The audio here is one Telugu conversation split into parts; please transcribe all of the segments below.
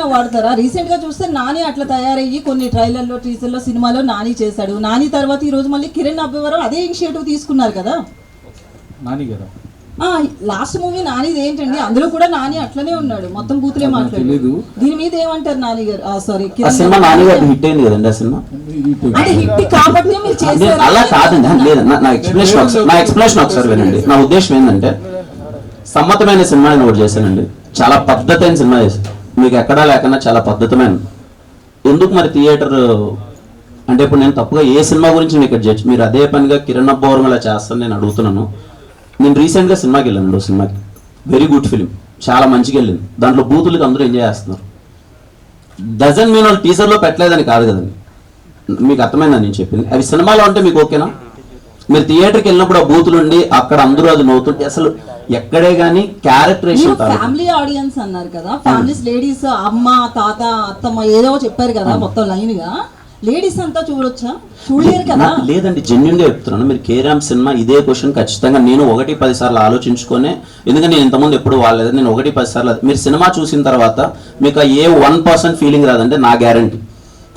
ఎవరైనా వాడతారా? రీసెంట్ గా చూస్తే నాని అట్లా తయారయ్యి కొన్ని ట్రైలర్లో టీజర్లో సినిమాలో నాని చేశాడు. నాని తర్వాత ఈ రోజు మళ్ళీ కిరణ్ అబ్బేవారు అదే ఇనిషియేటివ్ తీసుకున్నారు కదా. నాని గారు లాస్ట్ మూవీ నానిది ఏంటండి, అందులో కూడా నాని అట్లనే ఉన్నాడు, మొత్తం బూతులే మాట్లాడలేదు. దీని మీద ఏమంటారు నాని గారు? సారీ, సినిమా నాని గారు హిట్ అయింది కదండి ఆ సినిమా. అంటే హిట్ కాబట్టి మీరు చేశారు అలా కాదండి, లేదు నా ఎక్స్ప్లెనేషన్ ఒకసారి వినండి. నా ఉద్దేశం ఏంటంటే సమ్మతమైన సినిమా నేను ఒకటి చేశానండి, చాలా పద్ధతైన సినిమా చేశాను, మీకు ఎక్కడా లేకుండా చాలా పద్ధతమైన. ఎందుకు మరి థియేటర్ అంటే ఇప్పుడు నేను తప్పుగా ఏ సినిమా గురించి మీకు జడ్జ్, మీరు అదే పనిగా కిరణ్ అబ్బవరం ఇలా చేస్తాను నేను అడుగుతున్నాను. నేను రీసెంట్గా సినిమాకి వెళ్ళాను, సినిమాకి వెరీ గుడ్ ఫిలిం, చాలా మంచిగా వెళ్ళింది. దాంట్లో బూతులకి అందరూ ఎంజాయ్ చేస్తున్నారు. డజన్ మీన్ వాళ్ళు టీజర్లో పెట్టలేదని కాదు కదండి, మీకు అర్థమైందని నేను చెప్పింది. అవి సినిమాలో అంటే మీకు ఓకేనా? మీరు థియేటర్కి వెళ్ళినప్పుడు ఆ బూతులు ఉండి అక్కడ అందరూ అది నవ్వుతుంటే అసలు ఎక్కడే కానీ క్యారెక్టరేషన్. ఫ్యామిలీ ఆడియన్స్ అన్నారు కదా, ఫ్యామిలీస్, లేడీస్, అమ్మ తాత అత్తమ్మ ఏదో చెప్పారు కదా, మొత్తం లైన్ గా లేడీస్ అంతా చూడొచ్చా? చూడలేరు కదా. లేదండి, జెన్యున్ గా చెప్తున్నాను. మీరు కేరామ్ సినిమా ఇదే క్వశ్చన్ ఖచ్చితంగా నేను 1-10 సార్లు ఆలోచించుకొని, ఎందుకంటే నేను ఇంతకుముందు ఎప్పుడు వాడలేదు, నేను 1-10 సార్లు. మీరు సినిమా చూసిన తర్వాత మీకు ఏ 1% ఫీలింగ్ రాదంటే నా గ్యారంటీ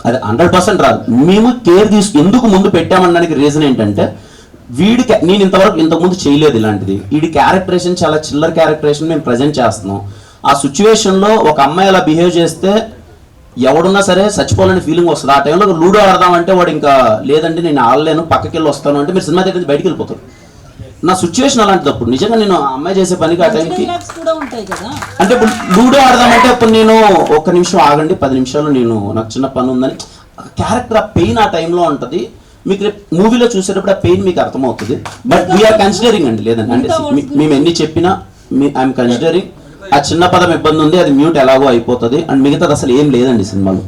అది 100% రాదు. మేము కేర్ ఎందుకు ముందు పెట్టామనడానికి రీజన్ ఏంటంటే వీడికి నేను ఇంతకుముందు చేయలేదు ఇలాంటిది. వీడి క్యారెక్టరేషన్ చాలా చిల్లర్ క్యారెక్టరేషన్ మేము ప్రజెంట్ చేస్తున్నాం. ఆ సిచ్యువేషన్లో ఒక అమ్మాయి అలా బిహేవ్ చేస్తే ఎవడున్నా సరే చచ్చిపోవాలని ఫీలింగ్ వస్తుంది. ఆ టైంలో లూడో ఆడదామంటే వాడు ఇంకా లేదండి నేను ఆడలేను పక్కకి వెళ్ళి వస్తాను అంటే మీరు సినిమా దగ్గర బయటికి వెళ్ళిపోతారు. నా సిచ్యువేషన్ అలాంటిదప్పుడు నిజంగా నేను అమ్మాయి చేసే పనికి ఆ టైంకి అంటే ఇప్పుడు లూడో ఆడదామంటే అప్పుడు నేను 1 నిమిషం ఆగండి 10 నిమిషాలు నేను నాకు చిన్న పని ఉందని క్యారెక్టర్ ఆ పెయిన్ ఆ టైంలో ఉంటుంది. మీకు రేపు మూవీలో చూసేటప్పుడు ఆ పెయిన్ మీకు అర్థమవుతుంది. బట్ వీఆర్ కన్సిడరింగ్ అండి, లేదండి అంటే మేము ఎన్ని చెప్పినా ఐఎమ్ కన్సిడరింగ్. ఆ చిన్న పదం ఇబ్బంది ఉంది, అది మ్యూట్ ఎలాగో అయిపోతుంది అండ్ మిగతాది అసలు ఏం లేదండి సినిమాలో.